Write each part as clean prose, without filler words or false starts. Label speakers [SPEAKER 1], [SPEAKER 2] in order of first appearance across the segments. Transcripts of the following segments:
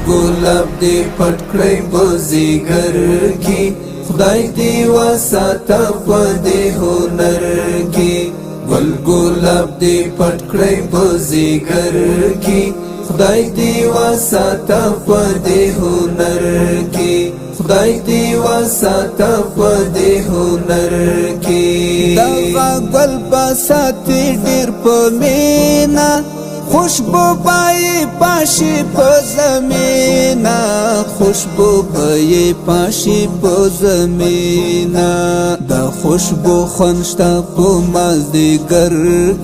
[SPEAKER 1] ګلاب دې پټ کړی بزګر کې خدای دې وساته په دې هنر کې ګل ګلاب دې پټ کړی بزګر کې خدای دې وساته په دې هنر کې خدای دې وساته په دې هنر کې
[SPEAKER 2] دغه ګل بساتې ډېر په مینا خوشبو پای پاشي په زمینا خوشبو پای پاشي په زمینا د خوشبو خنشتا په مازدیګر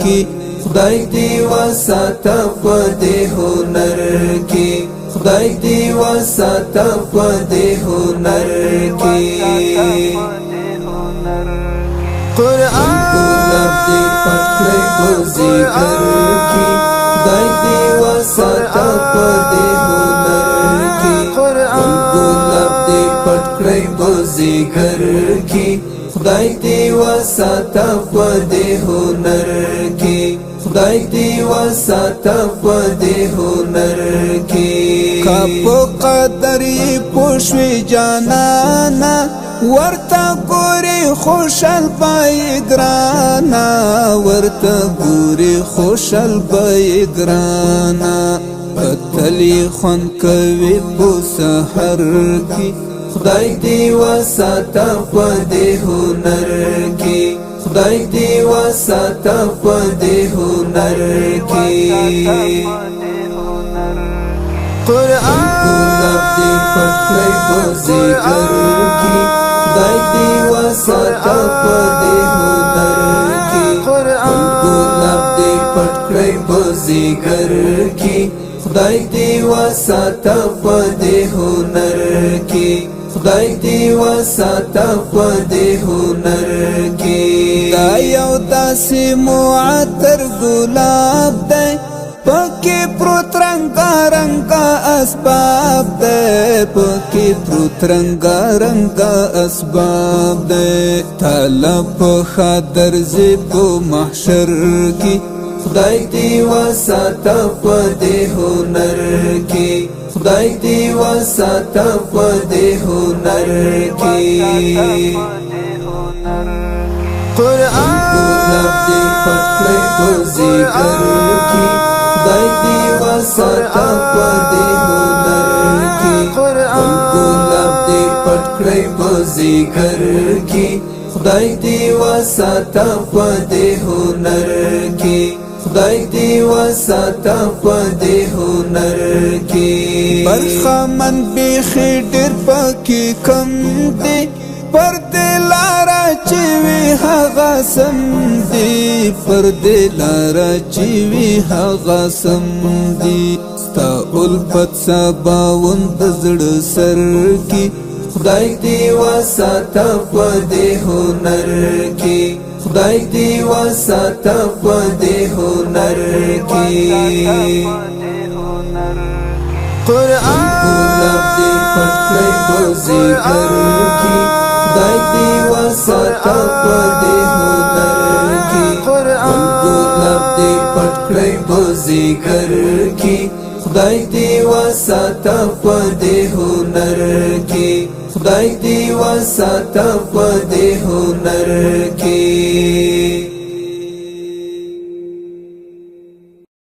[SPEAKER 2] کې
[SPEAKER 1] خدای دې وساته په دې هنر کې خدای دې وساته په دې هنر کې
[SPEAKER 2] قرآن
[SPEAKER 1] ګلاب دې پټ کړی بزګر کې خدای دې وساته په دې هنر کې ګلاب دې پټ کړی بزګر کې خدای دې وساته په دې هنر کې خدای دې وساته په دې هنر کې
[SPEAKER 2] کپو قدر یې پوښوي جانانا ورته ګوري خوشال پای ګرانا ورته ګوري خوشال پای ګرانا پتلی خون کوي په سحر کې
[SPEAKER 1] خدای دې وساته په دې هنر کې خدای دې وساته په دې هنر کې
[SPEAKER 2] قرآن
[SPEAKER 1] ګلاب دې پټ کړی بزګر کې خدای دې وساته په دې هنر کې ګلاب دې پټ کړی بزګر کې خدای دې وساته په دې هنر کې خدای دې وساته په دې هنر کې
[SPEAKER 2] دا یو داسې معطر ګلاب دی پکې پروت رنګا رنګا اسباب دی پکې پروت رنګا رنګا اسباب دی طلب خاطر زی په محشر کې
[SPEAKER 1] خدای دې وساته په دې هنر کې خدای دې وساته په دې هنر کې
[SPEAKER 2] قرآن
[SPEAKER 1] ګلاب دې پټ کړی بزګر کې خدای دې وساته په دې هنر کې ګلاب دې پټ کړی بزګر کې خدای دې وساته په دې هنر کې خدای دې وساته په دې هنر کې
[SPEAKER 2] برخمن بیخي ډېر پکې کم دی پر دې لاره چې وي هغه سم دی پر دې لاره چې وي هغه سم دی ستا الفت سباون د زړه سر کې
[SPEAKER 1] خدای دې وساته په دې هنر کې خدای دې وساته په دې هنر کې
[SPEAKER 2] قرآن
[SPEAKER 1] ګلاب دې پټ کړی بزګر کې خدای دې وساته په دې هنر کې ګلاب دې پټ کړی بزګر کې خدای دې وساته په دې هنر کې خدای دې وساته په دې هنر کې